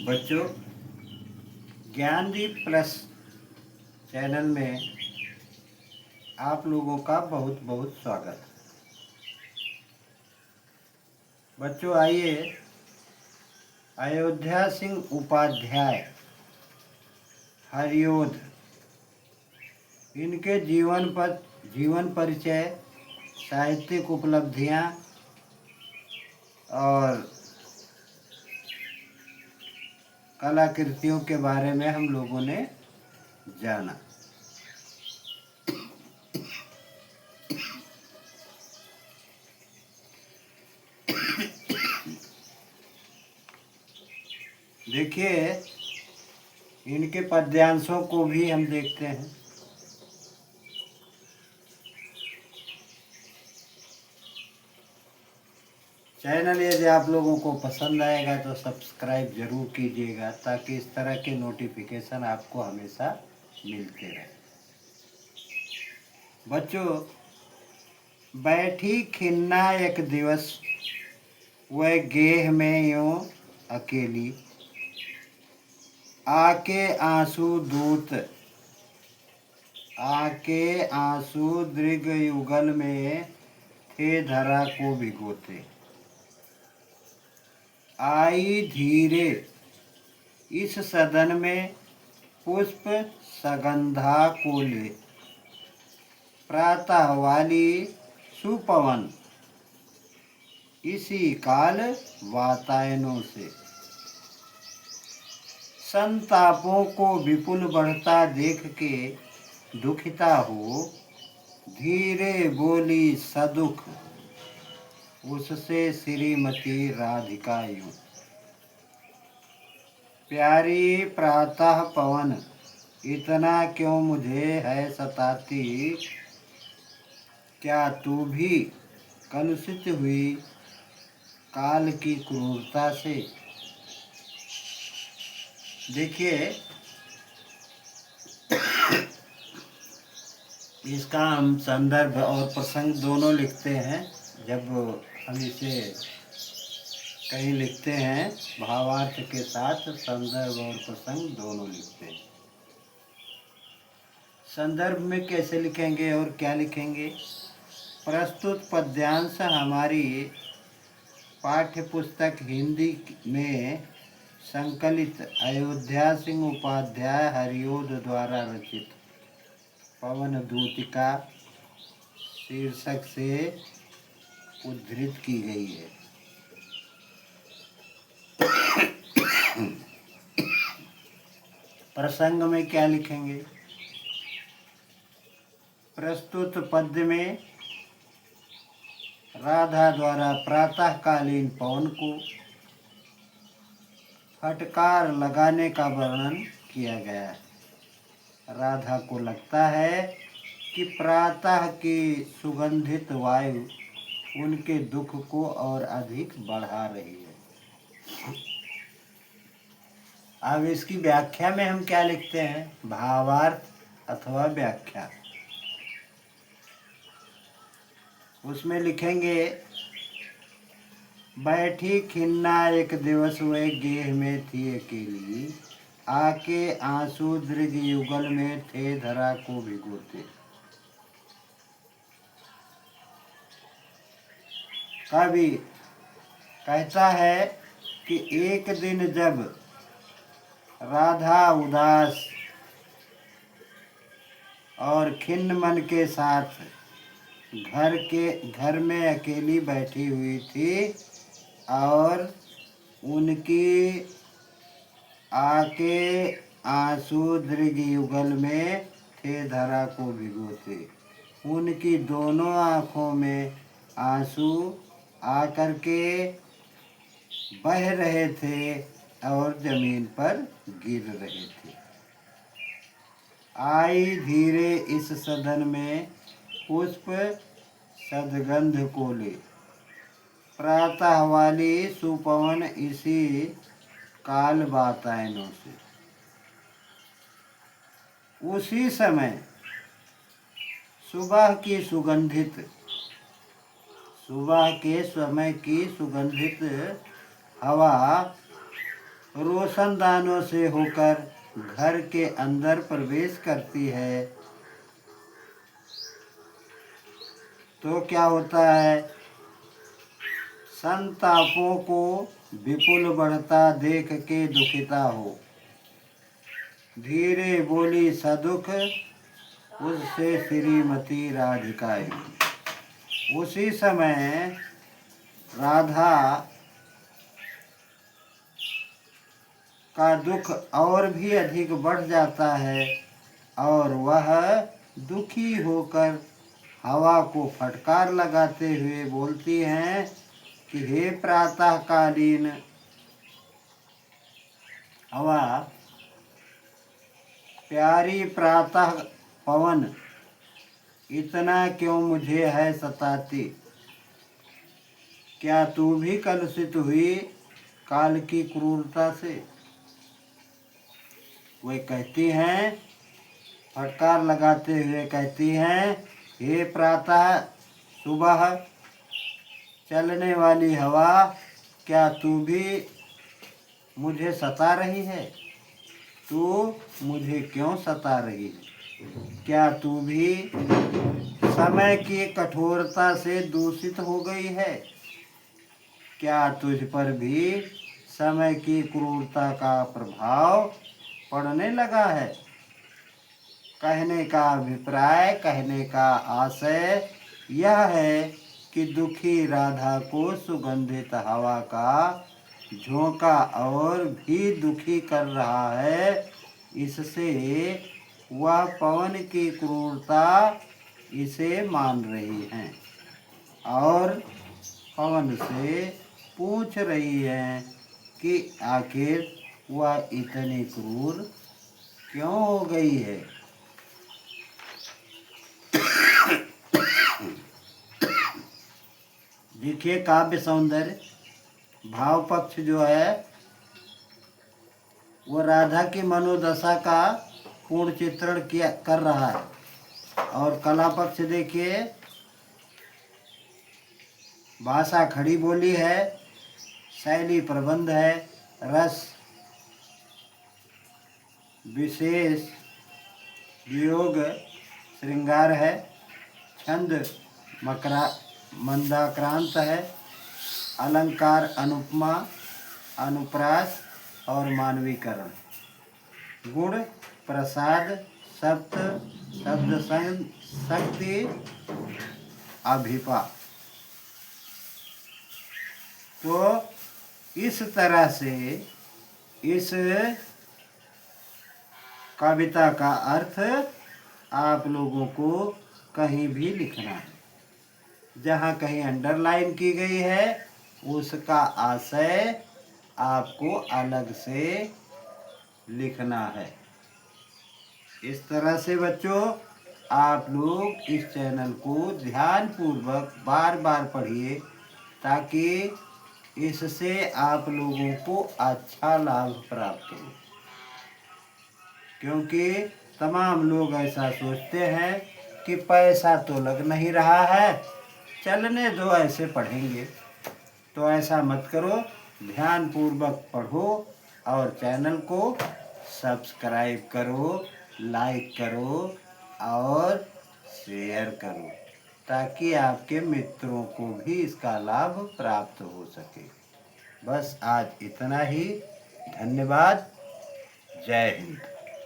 बच्चों, Gyandeep plus channel में आप लोगों का बहुत बहुत स्वागत। बच्चों आइए, अयोध्या सिंह उपाध्याय हरियोध, इनके जीवन परिचय, साहित्यिक उपलब्धियां और कलाकृतियों के बारे में हम लोगों ने जाना। देखिए, इनके पद्यांशों को भी हम देखते हैं। चैनल यदि आप लोगों को पसंद आएगा तो सब्सक्राइब जरूर कीजिएगा, ताकि इस तरह के नोटिफिकेशन आपको हमेशा मिलते रहे। बच्चों, बैठी खिन्ना एक दिवस, वह गेह में यूं अकेली, आके आंसू दृग युगल में थे धरा को भिगोते। आई धीरे इस सदन में पुष्प सगंधा को ले, प्रातः वाली सुपवन इसी काल वातायनों से। संतापों को विपुल बढ़ता देख के दुखिता हो, धीरे बोली सदुख उससे श्रीमती राधिका यूं। प्यारी प्रातः पवन, इतना क्यों मुझे है सताती, क्या तू भी कलुषित हुई काल की क्रूरता से। देखिए, इसका हम संदर्भ और प्रसंग दोनों लिखते हैं। जब हम इसे कहीं लिखते हैं, भावार्थ के साथ संदर्भ और प्रसंग दोनों लिखते हैं। संदर्भ में कैसे लिखेंगे और क्या लिखेंगे? प्रस्तुत पद्यांश हमारी पाठ्य पुस्तक हिंदी में संकलित अयोध्या सिंह उपाध्याय हरियोध द्वारा रचित पवन दूतिका शीर्षक से उद्धृत की गई है। प्रसंग में क्या लिखेंगे? प्रस्तुत पद्य में राधा द्वारा प्रातःकालीन पवन को फटकार लगाने का वर्णन किया गया है। राधा को लगता है कि प्रातः की सुगंधित वायु उनके दुख को और अधिक बढ़ा रही है। अब इसकी व्याख्या में हम क्या लिखते हैं? भावार्थ अथवा व्याख्या। उसमें लिखेंगे, बैठी खिन्ना एक दिवस वह गेह में थी अकेली, आके आंसू दृग युगल में थे धरा को भिगोते। कवि कहता है कि एक दिन जब राधा उदास और खिन्न मन के साथ घर में अकेली बैठी हुई थी, और उनकी आके आंसू दृग युगल में थे धरा को भिगोते। उनकी दोनों आँखों में आंसू आकर के बह रहे थे और जमीन पर गिर रहे थे। आई धीरे इस सदन में पुष्प सदगंध को ले, प्रातः वाली सुपवन इसी काल वातायनों से। उसी समय सुबह के समय की सुगंधित हवा रोशनदानों से होकर घर के अंदर प्रवेश करती है तो क्या होता है? संतापों को विपुल बढ़ता देख के दुखिता हो, धीरे बोली सदुख उससे श्रीमती राधिकाई। उसी समय राधा का दुख और भी अधिक बढ़ जाता है और वह दुखी होकर हवा को फटकार लगाते हुए बोलती हैं कि हे प्रातःकालीन हवा, प्यारी प्रातः पवन, इतना क्यों मुझे है सताती? क्या तू भी कलुषित हुई काल की क्रूरता से? वे कहती हैं, फटकार लगाते हुए कहती हैं, हे प्रातः सुबह चलने वाली हवा, क्या तू भी मुझे सता रही है? तू मुझे क्यों सता रही है? क्या तू भी समय की कठोरता से दूषित हो गई है? क्या तुझ पर भी समय की क्रूरता का प्रभाव पड़ने लगा है? कहने का अभिप्राय, कहने का आशय यह है कि दुखी राधा को सुगंधित हवा का झोंका और भी दुखी कर रहा है। इससे वह पवन की क्रूरता इसे मान रही हैं और पवन से पूछ रही हैं कि आखिर वह इतनी क्रूर क्यों हो गई है। देखिए, काव्य सौंदर्य भाव पक्ष जो है वो राधा की मनोदशा का पूर्ण चित्रण किया कर रहा है और कला पक्ष देखिए, भाषा खड़ी बोली है, शैली प्रबंध है, रस विशेष वियोग श्रृंगार है, छंद मंदाक्रांत है, अलंकार अनुपमा अनुप्रास और मानवीकरण, गुण प्रसाद सप्त शब्द शक्ति अभिपा। तो इस तरह से इस कविता का अर्थ आप लोगों को कहीं भी लिखना है, जहाँ कहीं अंडरलाइन की गई है उसका आशय आपको अलग से लिखना है। इस तरह से बच्चों आप लोग इस चैनल को ध्यानपूर्वक बार बार पढ़िए ताकि इससे आप लोगों को अच्छा लाभ प्राप्त हो। क्योंकि तमाम लोग ऐसा सोचते हैं कि पैसा तो लग नहीं रहा है, चलने दो, ऐसे पढ़ेंगे। तो ऐसा मत करो, ध्यानपूर्वक पढ़ो और चैनल को सब्सक्राइब करो, लाइक करो और शेयर करो ताकि आपके मित्रों को भी इसका लाभ प्राप्त हो सके। बस आज इतना ही। धन्यवाद। जय हिंद।